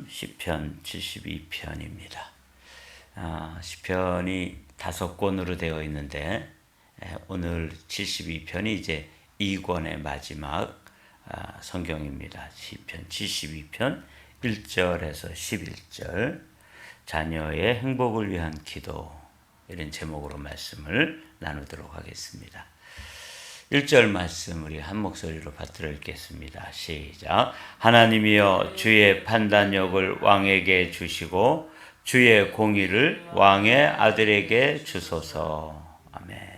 시편 72편입니다. 시편이 5권으로 되어 있는데 오늘 72편이 이제 2권의 마지막 성경입니다. 시편 72편 1절에서 11절 자녀의 행복을 위한 기도 이런 제목으로 말씀을 나누도록 하겠습니다. 1절 말씀 우리 한 목소리로 받들어 읽겠습니다. 시작. 하나님이여 주의 판단력을 왕에게 주시고 주의 공의를 왕의 아들에게 주소서. 아멘.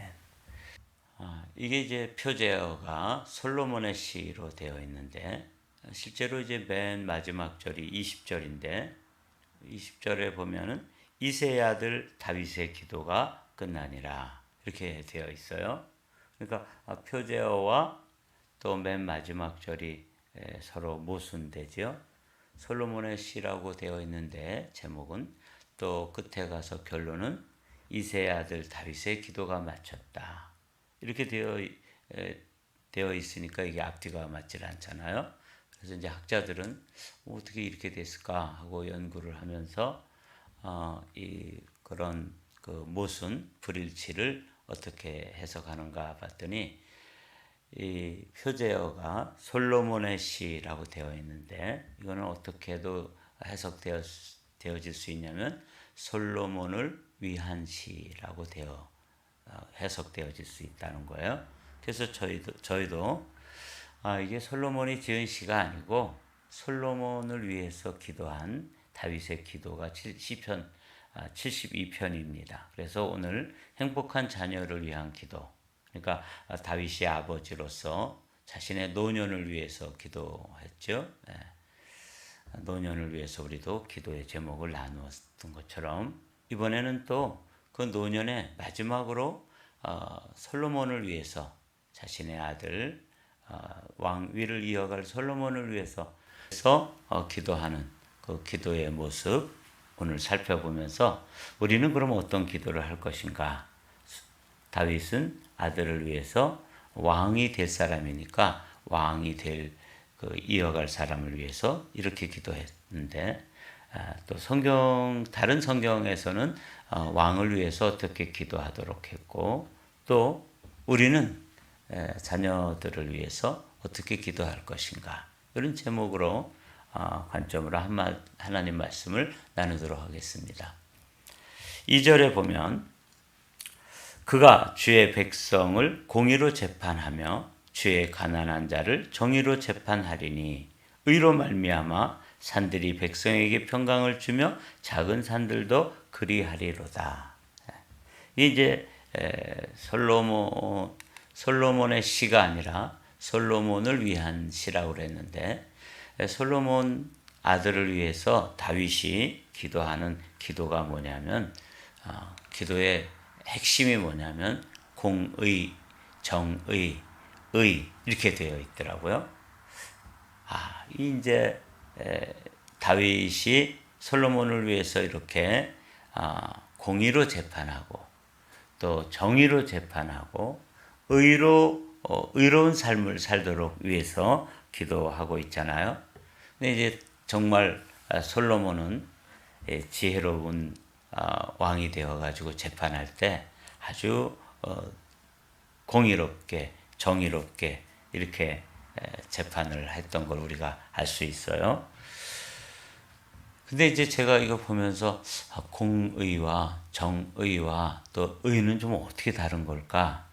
이게 이제 표제어가 솔로몬의 시로 되어 있는데 실제로 이제 맨 마지막 절이 20절인데 20절에 보면은 이새의 아들 다윗의 기도가 끝나니라 이렇게 되어 있어요. 그러니까 표제어와 또 맨 마지막 절이 서로 모순되죠. 솔로몬의 시라고 되어 있는데 제목은 또 끝에 가서 결론은 이새의 아들 다윗의 기도가 마쳤다. 이렇게 되어 있으니까 이게 앞뒤가 맞질 않잖아요. 그래서 이제 학자들은 어떻게 이렇게 됐을까 하고 연구를 하면서 그런 그 모순 불일치를 어떻게 해석하는가 봤더니 이 표제어가 솔로몬의 시라고 되어 있는데 이거는 어떻게도 해석되어질 수 있냐면 솔로몬을 위한 시라고 해석되어질 수 있다는 거예요. 그래서 저희도 이게 솔로몬이 지은 시가 아니고 솔로몬을 위해서 기도한 다윗의 기도가 시편 72편입니다. 그래서 오늘 행복한 자녀를 위한 기도, 그러니까 다윗의 아버지로서 자신의 노년을 위해서 기도했죠. 노년을 위해서 우리도 기도의 제목을 나누었던 것처럼 이번에는 또 그 노년의 마지막으로 솔로몬을 위해서 자신의 아들 왕위를 이어갈 솔로몬을 위해서 기도하는 그 기도의 모습 오늘 살펴보면서 우리는 그럼 어떤 기도를 할 것인가? 다윗은 아들을 위해서 왕이 될 사람이니까 왕이 될 이어갈 사람을 위해서 이렇게 기도했는데 또 다른 성경에서는 왕을 위해서 어떻게 기도하도록 했고 또 우리는 자녀들을 위해서 어떻게 기도할 것인가? 이런 제목으로 관점으로 하나님 말씀을 나누도록 하겠습니다. 2절에 보면 그가 주의 백성을 공의로 재판하며 주의 가난한 자를 정의로 재판하리니 의로 말미암아 산들이 백성에게 평강을 주며 작은 산들도 그리하리로다. 이제 솔로몬의 시가 아니라 솔로몬을 위한 시라고 그랬는데 솔로몬 아들을 위해서 다윗이 기도하는 기도가 뭐냐면 기도의 핵심이 뭐냐면 공의, 정의, 의 이렇게 되어 있더라고요. 이제 다윗이 솔로몬을 위해서 이렇게 공의로 재판하고 또 정의로 재판하고 의로운 삶을 살도록 위해서 기도하고 있잖아요. 근데 이제 정말 솔로몬은 지혜로운 왕이 되어가지고 재판할 때 아주 공의롭게 정의롭게 이렇게 재판을 했던 걸 우리가 알 수 있어요. 근데 이제 제가 이거 보면서 공의와 정의와 또 의는 좀 어떻게 다른 걸까?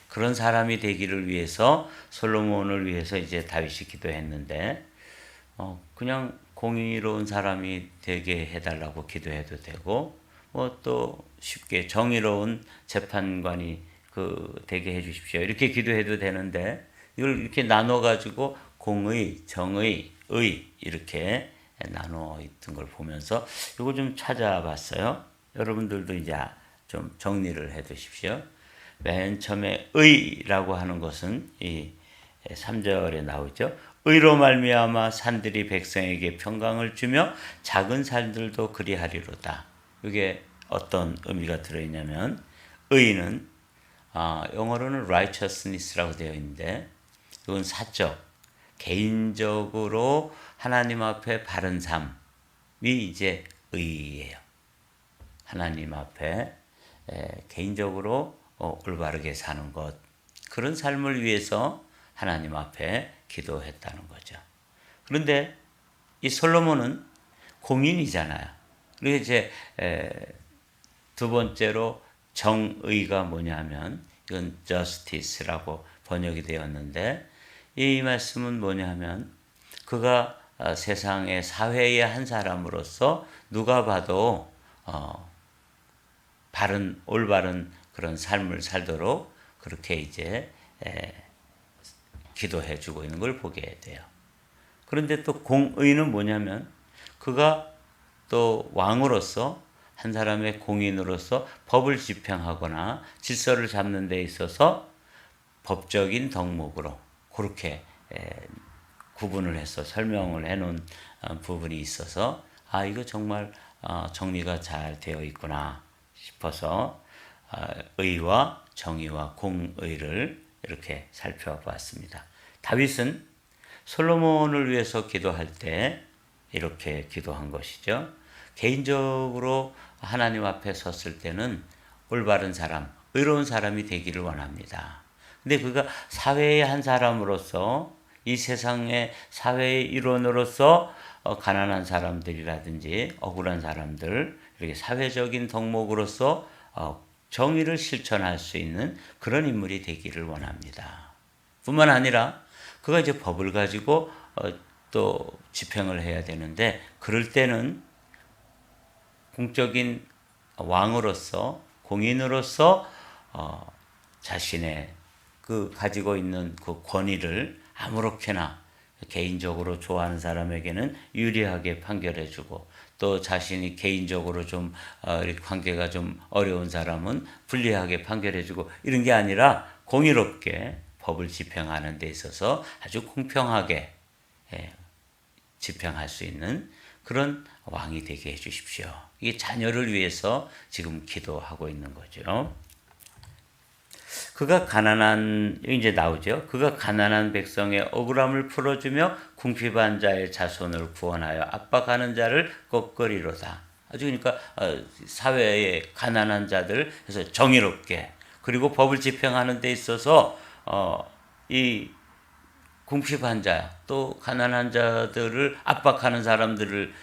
그런 사람이 되기를 위해서 솔로몬을 위해서 이제 다윗이 기도했는데 그냥 공의로운 사람이 되게 해달라고 기도해도 되고 뭐 또 쉽게 정의로운 재판관이 되게 해주십시오 이렇게 기도해도 되는데 이걸 이렇게 나눠가지고 공의, 정의, 의 이렇게 나눠 있던 걸 보면서 이거 좀 찾아봤어요. 여러분들도 이제 좀 정리를 해 두십시오. 맨 처음에 의라고 하는 것은 이 3절에 나오죠. 의로 말미암아 산들이 백성에게 평강을 주며 작은 산들도 그리하리로다. 이게 어떤 의미가 들어있냐면 의는 영어로는 righteousness라고 되어 있는데 이건 사적, 개인적으로 하나님 앞에 바른 삶이 이제 의예요. 하나님 앞에 개인적으로 올바르게 사는 것, 그런 삶을 위해서 하나님 앞에 기도했다는 거죠. 그런데 이 솔로몬은 공인이잖아요. 그리고 이제 두 번째로 정의가 뭐냐면 이건 justice라고 번역이 되었는데, 이 말씀은 뭐냐면 그가 세상의 사회의 한 사람으로서 누가 봐도 올바른 그런 삶을 살도록 그렇게 이제 기도해 주고 있는 걸 보게 돼요. 그런데 또 공의는 뭐냐면 그가 또 왕으로서 한 사람의 공인으로서 법을 집행하거나 질서를 잡는 데 있어서 법적인 덕목으로 그렇게 구분을 해서 설명을 해놓은 부분이 있어서 이거 정말 정리가 잘 되어 있구나 싶어서 의와 정의와 공의를 이렇게 살펴봤습니다. 다윗은 솔로몬을 위해서 기도할 때 이렇게 기도한 것이죠. 개인적으로 하나님 앞에 섰을 때는 올바른 사람, 의로운 사람이 되기를 원합니다. 근데 그가 사회의 한 사람으로서, 이 세상의 사회의 일원으로서 가난한 사람들이라든지 억울한 사람들, 이렇게 사회적인 덕목으로서 정의를 실천할 수 있는 그런 인물이 되기를 원합니다. 뿐만 아니라 그가 이제 법을 가지고 또 집행을 해야 되는데, 그럴 때는 공적인 왕으로서, 공인으로서 자신의 그 가지고 있는 그 권위를 아무렇게나 개인적으로 좋아하는 사람에게는 유리하게 판결해주고, 또 자신이 개인적으로 좀 관계가 좀 어려운 사람은 불리하게 판결해주고, 이런 게 아니라 공의롭게 법을 집행하는 데 있어서 아주 공평하게 집행할 수 있는 그런 왕이 되게 해 주십시오. 이게 자녀를 위해서 지금 기도하고 있는 거죠. 그가 가난한, 이제 나오죠. 그가 가난한 백성의 억울함을 풀어주며 궁핍한 자의 자손을 구원하여 압박하는 자를 꺾으리로다. 아주 그러니까 사회의 가난한 자들, 그래서 정의롭게, 그리고 법을 집행하는 데 있어서 이 궁핍한 자, 또 가난한 자들을 압박하는 사람들을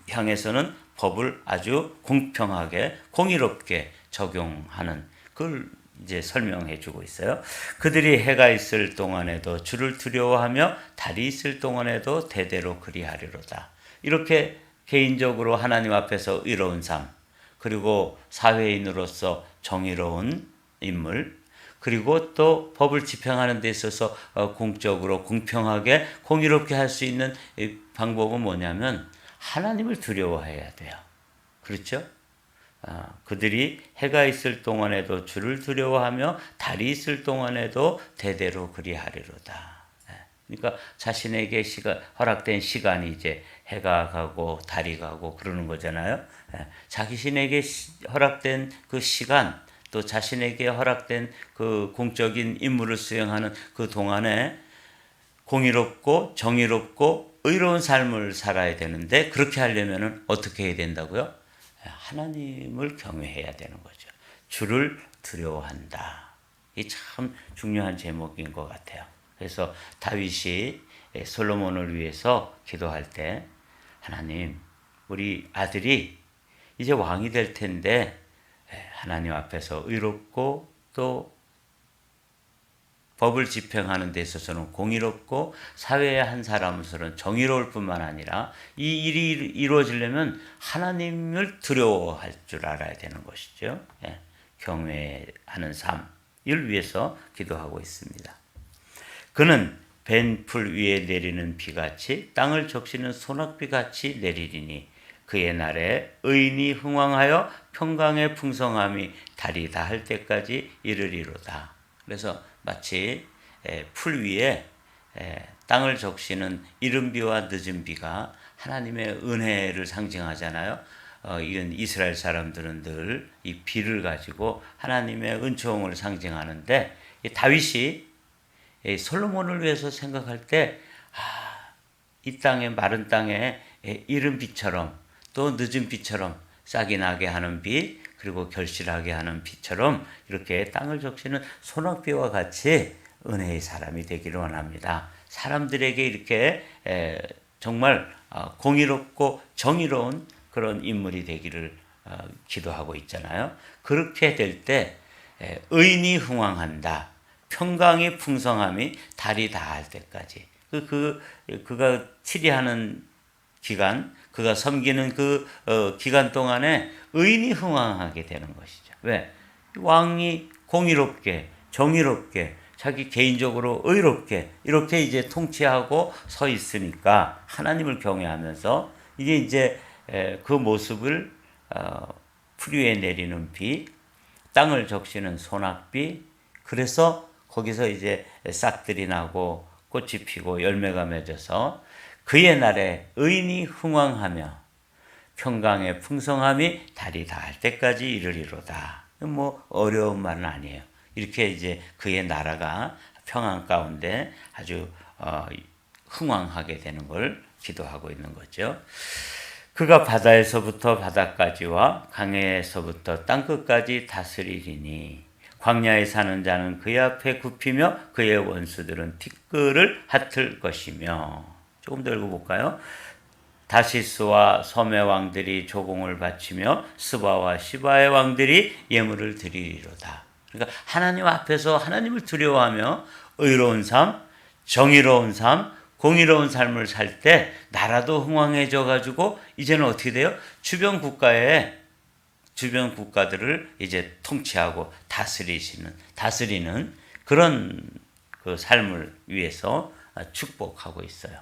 향해서는 법을 아주 공평하게, 공의롭게 적용하는, 그걸 이제 설명해 주고 있어요. 그들이 해가 있을 동안에도 주를 두려워하며 달이 있을 동안에도 대대로 그리하리로다. 이렇게 개인적으로 하나님 앞에서 의로운 삶, 그리고 사회인으로서 정의로운 인물, 그리고 또 법을 집행하는 데 있어서 공적으로 공평하게 공의롭게 할 수 있는 방법은 뭐냐면 하나님을 두려워해야 돼요. 그렇죠? 그들이 해가 있을 동안에도 주를 두려워하며 달이 있을 동안에도 대대로 그리하리로다. 그러니까 자신에게 허락된 시간이 이제 해가 가고 달이 가고 그러는 거잖아요. 자신에게 허락된 그 시간, 또 자신에게 허락된 그 공적인 임무를 수행하는 그 동안에 공의롭고 정의롭고 의로운 삶을 살아야 되는데, 그렇게 하려면 어떻게 해야 된다고요? 하나님을 경외해야 되는 거죠. 주를 두려워한다. 이 참 중요한 제목인 것 같아요. 그래서 다윗이 솔로몬을 위해서 기도할 때, 하나님, 우리 아들이 이제 왕이 될 텐데 하나님 앞에서 의롭고 또 법을 집행하는 데 있어서는 공의롭고 사회의 한 사람으로서는 정의로울 뿐만 아니라 이 일이 이루어지려면 하나님을 두려워할 줄 알아야 되는 것이죠. 경외하는 삶을 위해서 기도하고 있습니다. 그는 벤풀 위에 내리는 비같이 땅을 적시는 소낙비같이 내리리니 그의 날에 의인이 흥왕하여 평강의 풍성함이 달이 다할 때까지 이르리로다. 그래서 마치 풀 위에 땅을 적시는 이른 비와 늦은 비가 하나님의 은혜를 상징하잖아요. 이건 이스라엘 사람들은 늘 이 비를 가지고 하나님의 은총을 상징하는데, 다윗이 솔로몬을 위해서 생각할 때 이 땅에 마른 땅에 이른 비처럼 또 늦은 비처럼 싹이 나게 하는 비 그리고 결실하게 하는 비처럼 이렇게 땅을 적시는 소낙비와 같이 은혜의 사람이 되기를 원합니다. 사람들에게 이렇게 정말 공의롭고 정의로운 그런 인물이 되기를 기도하고 있잖아요. 그렇게 될 때 의인이 흥왕한다. 평강의 풍성함이 달이 다할 때까지 그가 치리하는 기간, 그가 섬기는 기간 동안에 의인이 흥왕하게 되는 것이죠. 왜? 왕이 공의롭게, 정의롭게, 자기 개인적으로 의롭게 이렇게 이제 통치하고 서 있으니까 하나님을 경외하면서 이게 이제 그 모습을 풀 위에 내리는 비, 땅을 적시는 소낙비, 그래서 거기서 이제 싹들이 나고 꽃이 피고 열매가 맺어서 그의 날에 의인이 흥왕하며 평강의 풍성함이 달이 닿을 때까지 이르리로다. 뭐 어려운 말은 아니에요. 이렇게 이제 그의 나라가 평안 가운데 아주 흥왕하게 되는 걸 기도하고 있는 거죠. 그가 바다에서부터 바다까지와 강에서부터 땅끝까지 다스리리니 광야에 사는 자는 그의 앞에 굽히며 그의 원수들은 티끌을 핫을 것이며. 조금 더 읽어볼까요? 다시스와 섬의 왕들이 조공을 바치며 스바와 시바의 왕들이 예물을 드리리로다. 그러니까 하나님 앞에서 하나님을 두려워하며 의로운 삶, 정의로운 삶, 공의로운 삶을 살 때 나라도 흥왕해져 가지고 이제는 어떻게 돼요? 주변 국가들을 이제 통치하고 다스리는 그런 그 삶을 위해서 축복하고 있어요.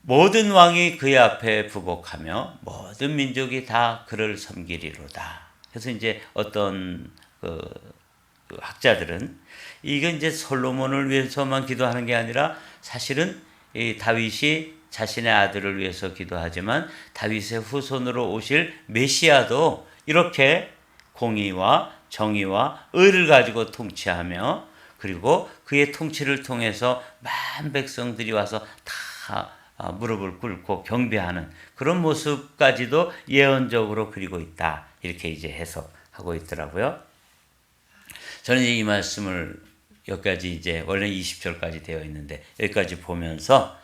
모든 왕이 그의 앞에 부복하며 모든 민족이 다 그를 섬기리로다. 그래서 이제 어떤 그 학자들은 이건 이제 솔로몬을 위해서만 기도하는 게 아니라 사실은 이 다윗이 자신의 아들을 위해서 기도하지만 다윗의 후손으로 오실 메시아도 이렇게 공의와 정의와 의를 가지고 통치하며 그리고 그의 통치를 통해서 많은 백성들이 와서 다 무릎을 꿇고 경배하는 그런 모습까지도 예언적으로 그리고 있다. 이렇게 이제 해석하고 있더라고요. 저는 이 말씀을 여기까지 이제 원래 20절까지 되어 있는데 여기까지 보면서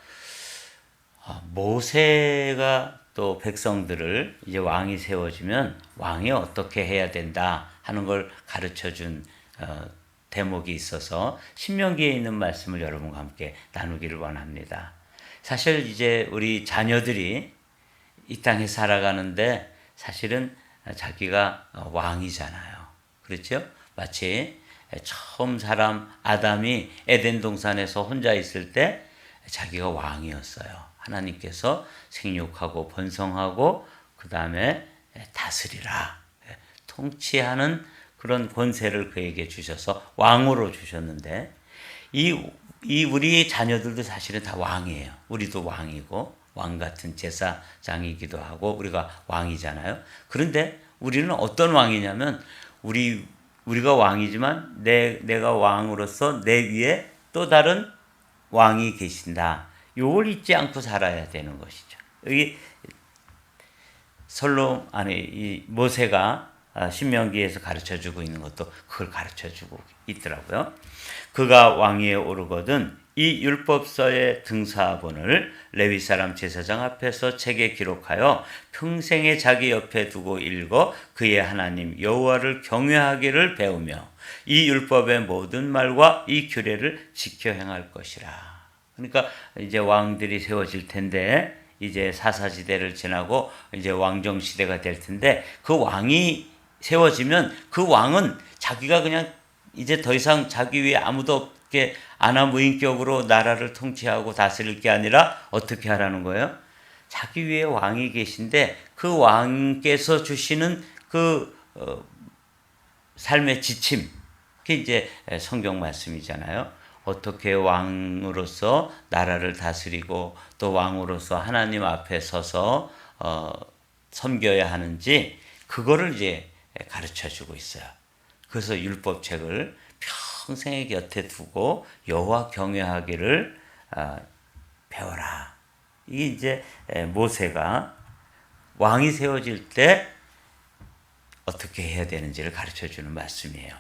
모세가 또 백성들을 이제 왕이 세워지면 왕이 어떻게 해야 된다 하는 걸 가르쳐 준 대목이 있어서 신명기에 있는 말씀을 여러분과 함께 나누기를 원합니다. 사실 이제 우리 자녀들이 이 땅에 살아가는데 사실은 자기가 왕이잖아요. 그렇죠? 마치 처음 사람 아담이 에덴 동산에서 혼자 있을 때 자기가 왕이었어요. 하나님께서 생육하고 번성하고 그 다음에 다스리라. 통치하는 그런 권세를 그에게 주셔서 왕으로 주셨는데 이 우리 자녀들도 사실은 다 왕이에요. 우리도 왕이고 왕 같은 제사장이기도 하고 우리가 왕이잖아요. 그런데 우리는 어떤 왕이냐면 우리가 왕이지만 내가 왕으로서 내 위에 또 다른 왕이 계신다. 요걸 잊지 않고 살아야 되는 것이죠. 여기 이 모세가 신명기에서 가르쳐주고 있는 것도 그걸 가르쳐주고 있더라고요. 그가 왕위에 오르거든 이 율법서의 등사본을 레위 사람 제사장 앞에서 책에 기록하여 평생에 자기 옆에 두고 읽어 그의 하나님 여호와를 경외하기를 배우며 이 율법의 모든 말과 이 규례를 지켜 행할 것이라. 그러니까 이제 왕들이 세워질 텐데 이제 사사시대를 지나고 이제 왕정시대가 될 텐데 그 왕이 세워지면 그 왕은 자기가 그냥 이제 더 이상 자기 위에 아무도 없게 아나무인격으로 나라를 통치하고 다스릴 게 아니라 어떻게 하라는 거예요? 자기 위에 왕이 계신데 그 왕께서 주시는 그 삶의 지침, 그게 이제 성경 말씀이잖아요. 어떻게 왕으로서 나라를 다스리고 또 왕으로서 하나님 앞에 서서 섬겨야 하는지 그거를 이제 가르쳐주고 있어요. 그래서 율법책을 평생의 곁에 두고 여호와 경외하기를 배워라. 이게 이제 모세가 왕이 세워질 때 어떻게 해야 되는지를 가르쳐 주는 말씀이에요.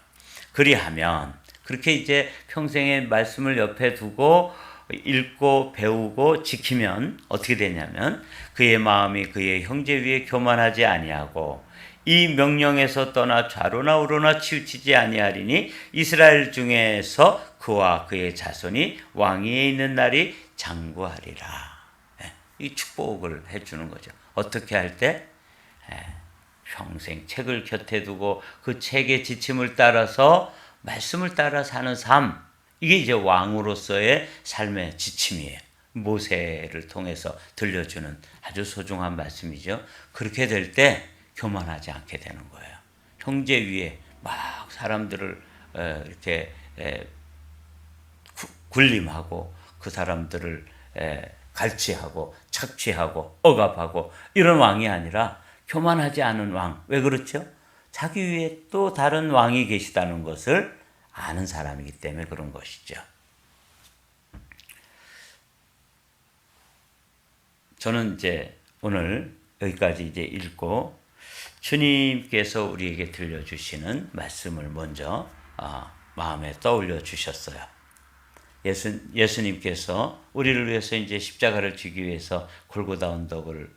그리하면 그렇게 이제 평생의 말씀을 옆에 두고 읽고 배우고 지키면 어떻게 되냐면 그의 마음이 그의 형제 위에 교만하지 아니하고 이 명령에서 떠나 좌로나 우로나 치우치지 아니하리니 이스라엘 중에서 그와 그의 자손이 왕위에 있는 날이 장구하리라. 이 축복을 해주는 거죠. 어떻게 할 때? 평생 책을 곁에 두고 그 책의 지침을 따라서 말씀을 따라 사는 삶, 이게 이제 왕으로서의 삶의 지침이에요. 모세를 통해서 들려주는 아주 소중한 말씀이죠. 그렇게 될 때 교만하지 않게 되는 거예요. 형제 위에 막 사람들을 이렇게 군림하고 그 사람들을 갈취하고 착취하고 억압하고 이런 왕이 아니라 교만하지 않은 왕. 왜 그렇죠? 자기 위에 또 다른 왕이 계시다는 것을 아는 사람이기 때문에 그런 것이죠. 저는 이제 오늘 여기까지 이제 읽고 주님께서 우리에게 들려주시는 말씀을 먼저 마음에 떠올려 주셨어요. 예수님께서 우리를 위해서 이제 십자가를 지기 위해서 골고다 언덕을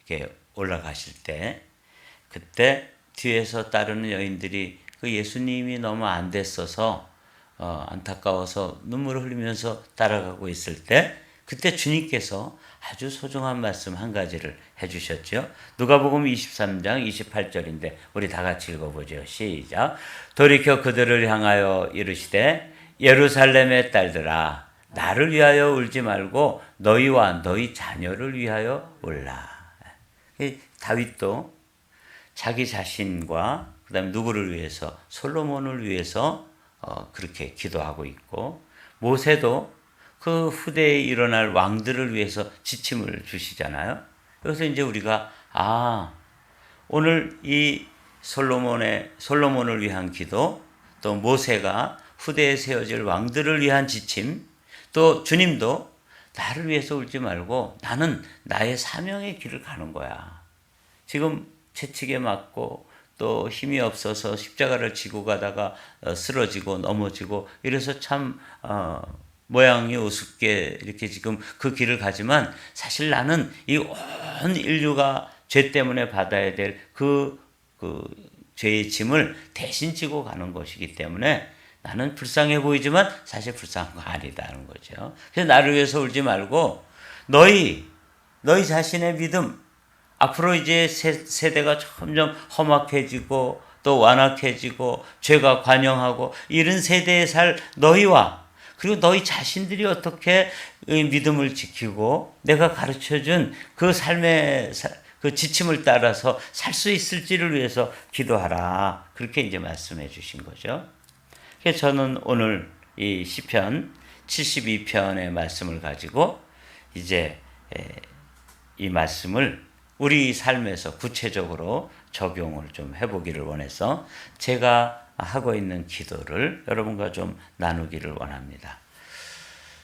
이렇게 올라가실 때, 그때 뒤에서 따르는 여인들이 그 예수님이 너무 안 됐어서 안타까워서 눈물을 흘리면서 따라가고 있을 때, 그때 주님께서 아주 소중한 말씀 한 가지를 해주셨죠. 누가복음 23장 28절인데 우리 다 같이 읽어보죠. 시작. 돌이켜 그들을 향하여 이르시되 예루살렘의 딸들아 나를 위하여 울지 말고 너희와 너희 자녀를 위하여 울라. 다윗도 자기 자신과 그다음에 누구를 위해서? 솔로몬을 위해서 그렇게 기도하고 있고, 모세도 그 후대에 일어날 왕들을 위해서 지침을 주시잖아요. 그래서 이제 우리가 오늘 이 솔로몬을 위한 기도, 또 모세가 후대에 세워질 왕들을 위한 지침, 또 주님도 나를 위해서 울지 말고 나는 나의 사명의 길을 가는 거야. 지금 채찍에 맞고 또 힘이 없어서 십자가를 지고 가다가 쓰러지고 넘어지고 이래서 참 모양이 우습게 이렇게 지금 그 길을 가지만, 사실 나는 이 온 인류가 죄 때문에 받아야 될 그 죄의 짐을 대신 지고 가는 것이기 때문에 나는 불쌍해 보이지만 사실 불쌍한 거 아니다는 거죠. 그래서 나를 위해서 울지 말고 너희 자신의 믿음, 앞으로 이제 세대가 점점 험악해지고 또 완악해지고 죄가 관영하고 이런 세대에 살 너희와, 그리고 너희 자신들이 어떻게 믿음을 지키고 내가 가르쳐준 그 삶의 그 지침을 따라서 살 수 있을지를 위해서 기도하라. 그렇게 이제 말씀해 주신 거죠. 그래서 저는 오늘 이 시편 72편의 말씀을 가지고 이제 이 말씀을 우리 삶에서 구체적으로 적용을 좀 해보기를 원해서 제가 하고 있는 기도를 여러분과 좀 나누기를 원합니다.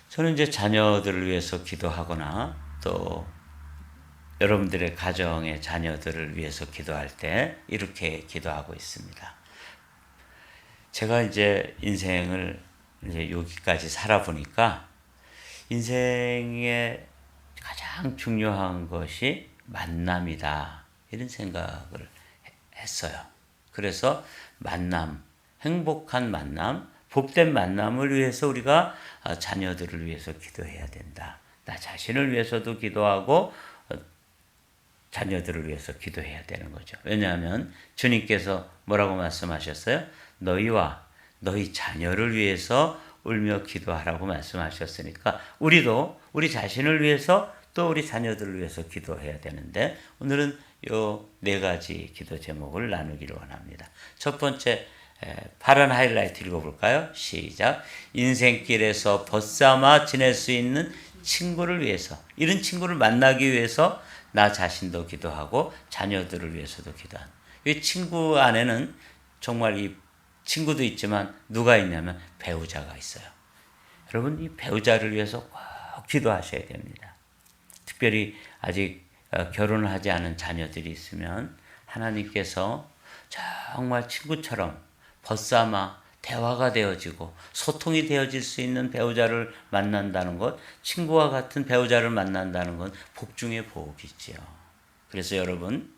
저는 이제 자녀들을 위해서 기도하거나 또 여러분들의 가정의 자녀들을 위해서 기도할 때 이렇게 기도하고 있습니다. 제가 이제 인생을 이제 여기까지 살아보니까 인생의 가장 중요한 것이 만남이다, 이런 생각을 했어요. 그래서 만남, 행복한 만남, 복된 만남을 위해서 우리가 자녀들을 위해서 기도해야 된다. 나 자신을 위해서도 기도하고 자녀들을 위해서 기도해야 되는 거죠. 왜냐하면 주님께서 뭐라고 말씀하셨어요? 너희와 너희 자녀를 위해서 울며 기도하라고 말씀하셨으니까 우리도 우리 자신을 위해서 또 우리 자녀들을 위해서 기도해야 되는데, 오늘은 요 4가지 기도 제목을 나누기를 원합니다. 첫 번째, 파란 하이라이트 읽어볼까요? 시작. 인생길에서 벗삼아 지낼 수 있는 친구를 위해서, 이런 친구를 만나기 위해서 나 자신도 기도하고 자녀들을 위해서도 기도하는. 이 친구 안에는 정말 이 친구도 있지만 누가 있냐면 배우자가 있어요. 여러분 이 배우자를 위해서 꼭 기도하셔야 됩니다. 특별히 아직 결혼을 하지 않은 자녀들이 있으면 하나님께서 정말 친구처럼 벗삼아 대화가 되어지고 소통이 되어질 수 있는 배우자를 만난다는 것, 친구와 같은 배우자를 만난다는 건 복 중의 복이지요. 그래서 여러분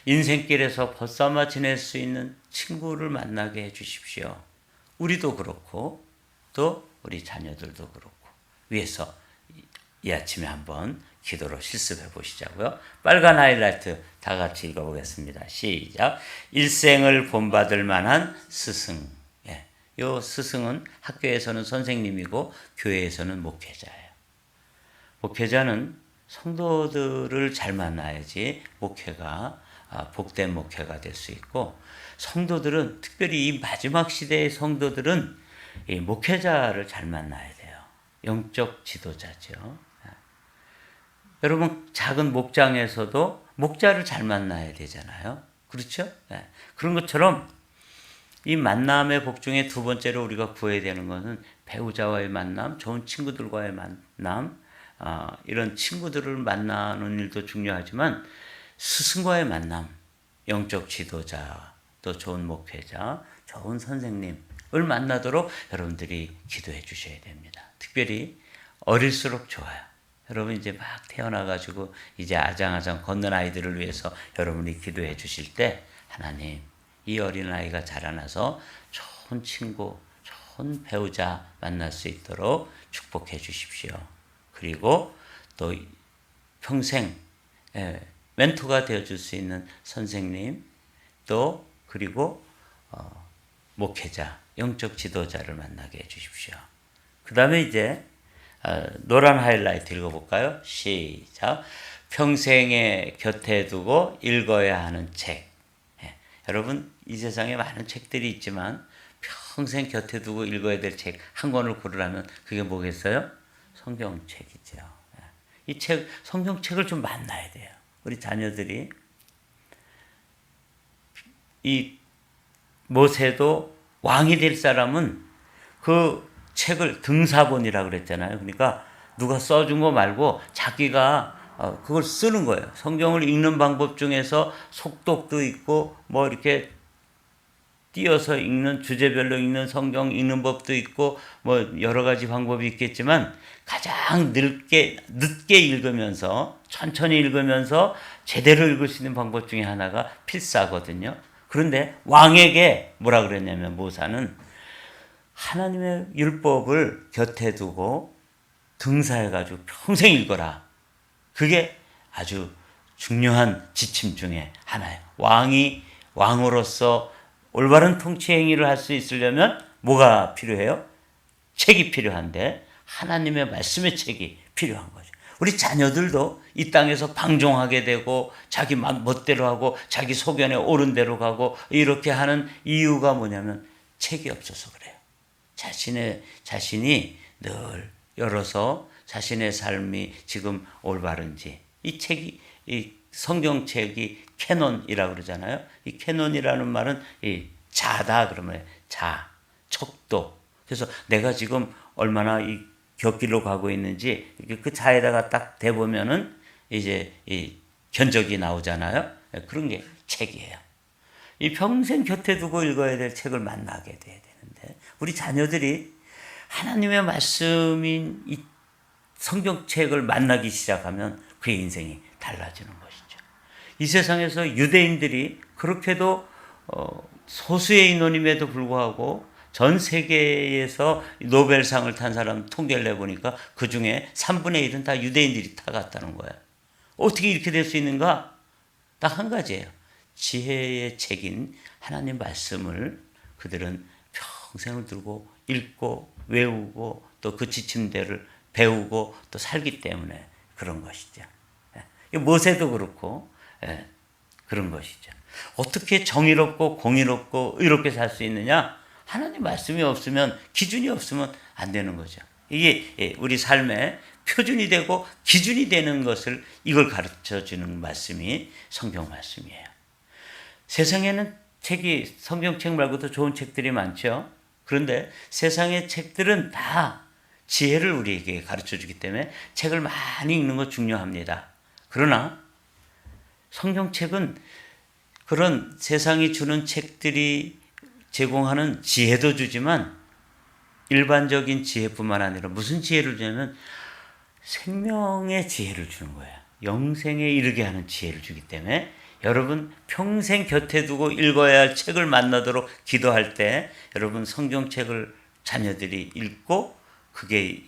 인생길에서 벗삼아 지낼 수 있는 친구를 만나게 해 주십시오. 우리도 그렇고 또 우리 자녀들도 그렇고 위해서 이 아침에 한번 기도로 실습해 보시자고요. 빨간 하이라이트 다 같이 읽어보겠습니다. 시작. 일생을 본받을 만한 스승. 예. 요 스승은 학교에서는 선생님이고 교회에서는 목회자예요. 목회자는 성도들을 잘 만나야지 목회가 복된 목회가 될 수 있고, 성도들은 특별히 이 마지막 시대의 성도들은 이 목회자를 잘 만나야 돼요. 영적 지도자죠. 여러분 작은 목장에서도 목자를 잘 만나야 되잖아요. 그렇죠? 그런 것처럼 이 만남의 복 중에 두 번째로 우리가 구해야 되는 것은 배우자와의 만남, 좋은 친구들과의 만남, 이런 친구들을 만나는 일도 중요하지만 스승과의 만남, 영적 지도자, 또 좋은 목회자, 좋은 선생님을 만나도록 여러분들이 기도해 주셔야 됩니다. 특별히 어릴수록 좋아요. 여러분 이제 막 태어나가지고 이제 아장아장 걷는 아이들을 위해서 여러분이 기도해 주실 때 하나님 이 어린아이가 자라나서 좋은 친구, 좋은 배우자 만날 수 있도록 축복해 주십시오. 그리고 또 평생 멘토가 되어줄 수 있는 선생님, 또 그리고 목회자, 영적 지도자를 만나게 해주십시오. 그 다음에 이제 노란 하이라이트 읽어볼까요? 시작. 평생에 곁에 두고 읽어야 하는 책. 여러분 이 세상에 많은 책들이 있지만 평생 곁에 두고 읽어야 될 책 한 권을 고르라면 그게 뭐겠어요? 성경책이죠. 이 책, 성경책을 좀 만나야 돼요. 우리 자녀들이. 이 모세도 왕이 될 사람은 그 책을 등사본이라고 그랬잖아요. 그러니까 누가 써준 거 말고 자기가 그걸 쓰는 거예요. 성경을 읽는 방법 중에서 속독도 있고 뭐 이렇게 띄어서 읽는, 주제별로 읽는 성경 읽는 법도 있고 뭐 여러 가지 방법이 있겠지만 가장 늦게 읽으면서 천천히 읽으면서 제대로 읽을 수 있는 방법 중에 하나가 필사거든요. 그런데 왕에게 뭐라 그랬냐면 모사는 하나님의 율법을 곁에 두고 등사해가지고 평생 읽어라. 그게 아주 중요한 지침 중에 하나예요. 왕으로서 올바른 통치 행위를 할 수 있으려면 뭐가 필요해요? 책이 필요한데 하나님의 말씀의 책이 필요한 거죠. 우리 자녀들도 이 땅에서 방종하게 되고 자기 멋대로 하고 자기 소견에 옳은 대로 가고 이렇게 하는 이유가 뭐냐면 책이 없어서 그래요. 자신이 늘 열어서 자신의 삶이 지금 올바른지, 이 책이, 이 성경책이 캐논이라고 그러잖아요. 이 캐논이라는 말은 이 자다 그러면 척도. 그래서 내가 지금 얼마나 이 곁길로 가고 있는지 그 자에다가 딱 대보면은 이제 이 견적이 나오잖아요. 그런 게 책이에요. 이 평생 곁에 두고 읽어야 될 책을 만나게 돼야 되는데 우리 자녀들이 하나님의 말씀인 이 성경책을 만나기 시작하면 그의 인생이 달라지는 것이죠. 이 세상에서 유대인들이 그렇게도 소수의 인원임에도 불구하고 전 세계에서 노벨상을 탄 사람 통계를 내보니까 그 중에 3분의 1은 다 유대인들이 타갔다는 거예요. 어떻게 이렇게 될 수 있는가? 딱 한 가지예요. 지혜의 책인 하나님 말씀을 그들은 평생을 들고 읽고 외우고 또 그 지침대를 배우고 또 살기 때문에 그런 것이죠. 모세도 그렇고 그런 것이죠. 어떻게 정의롭고 공의롭고 의롭게 살 수 있느냐? 하나님 말씀이 없으면, 기준이 없으면 안 되는 거죠. 이게 우리 삶의 표준이 되고 기준이 되는 것을, 이걸 가르쳐 주는 말씀이 성경 말씀이에요. 세상에는 책이, 성경책 말고도 좋은 책들이 많죠. 그런데 세상의 책들은 다 지혜를 우리에게 가르쳐 주기 때문에 책을 많이 읽는 거 중요합니다. 그러나 성경책은 그런 세상이 주는 책들이 제공하는 지혜도 주지만 일반적인 지혜뿐만 아니라 무슨 지혜를 주냐면 생명의 지혜를 주는 거예요. 영생에 이르게 하는 지혜를 주기 때문에 여러분 평생 곁에 두고 읽어야 할 책을 만나도록 기도할 때 여러분 성경책을 자녀들이 읽고 그게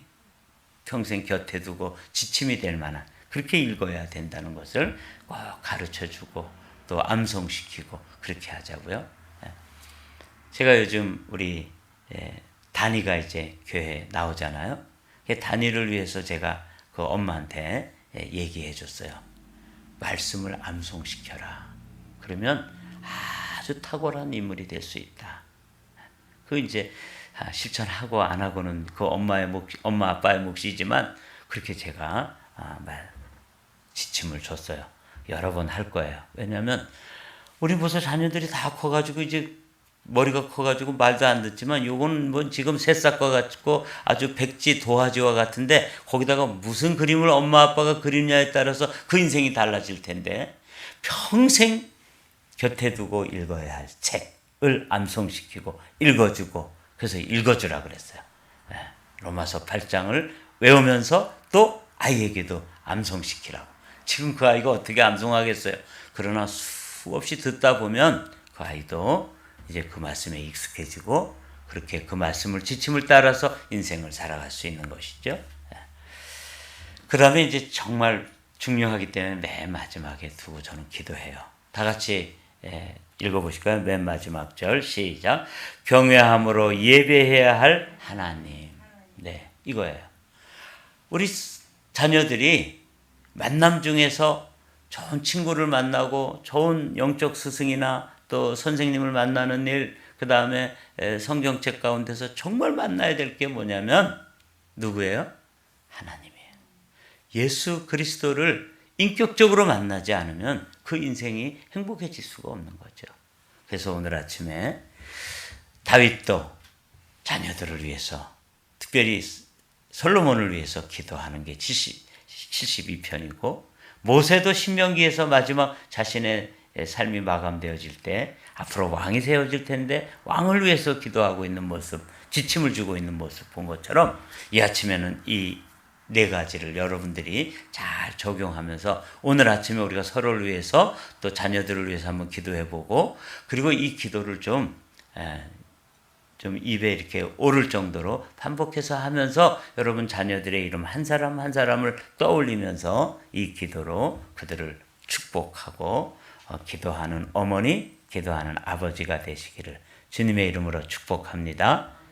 평생 곁에 두고 지침이 될 만한 그렇게 읽어야 된다는 것을 꼭 가르쳐주고 또 암송시키고 그렇게 하자고요. 제가 요즘 우리 단이가 이제 교회에 나오잖아요. 단이를 위해서 제가 그 엄마한테 얘기해 줬어요. 말씀을 암송시켜라. 그러면 아주 탁월한 인물이 될 수 있다. 그 이제 실천하고 안 하고는 그 엄마 아빠의 몫이지만 그렇게 제가 지침을 줬어요. 여러 번 할 거예요. 왜냐하면 우리 벌써 자녀들이 다 커가지고 이제 머리가 커가지고 말도 안 듣지만 요건 뭐 지금 새싹과 같고 아주 백지 도화지와 같은데 거기다가 무슨 그림을 엄마 아빠가 그리냐에 따라서 그 인생이 달라질 텐데 평생 곁에 두고 읽어야 할 책을 암송시키고 읽어주고 그래서 읽어주라 그랬어요. 로마서 8장을 외우면서 또 아이에게도 암송시키라고. 지금 그 아이가 어떻게 암송하겠어요? 그러나 수없이 듣다 보면 그 아이도 이제 그 말씀에 익숙해지고 그렇게 그 말씀을 지침을 따라서 인생을 살아갈 수 있는 것이죠. 그 다음에 이제 정말 중요하기 때문에 맨 마지막에 두고 저는 기도해요. 다 같이 읽어보실까요? 맨 마지막 절 시작. 경외함으로 예배해야 할 하나님. 네, 이거예요. 우리 자녀들이 만남 중에서 좋은 친구를 만나고 좋은 영적 스승이나 또 선생님을 만나는 일, 그 다음에 성경책 가운데서 정말 만나야 될 게 뭐냐면 누구예요? 하나님이에요. 예수 그리스도를 인격적으로 만나지 않으면 그 인생이 행복해질 수가 없는 거죠. 그래서 오늘 아침에 다윗도 자녀들을 위해서 특별히 솔로몬을 위해서 기도하는 게 72편이고 모세도 신명기에서 마지막 자신의 삶이 마감되어질 때 앞으로 왕이 세워질 텐데 왕을 위해서 기도하고 있는 모습, 지침을 주고 있는 모습 본 것처럼 이 아침에는 이 네 가지를 여러분들이 잘 적용하면서 오늘 아침에 우리가 서로를 위해서 또 자녀들을 위해서 한번 기도해보고 그리고 이 기도를 좀 입에 이렇게 오를 정도로 반복해서 하면서 여러분 자녀들의 이름 한 사람 한 사람을 떠올리면서 이 기도로 그들을 축복하고 기도하는 어머니, 기도하는 아버지가 되시기를 주님의 이름으로 축복합니다.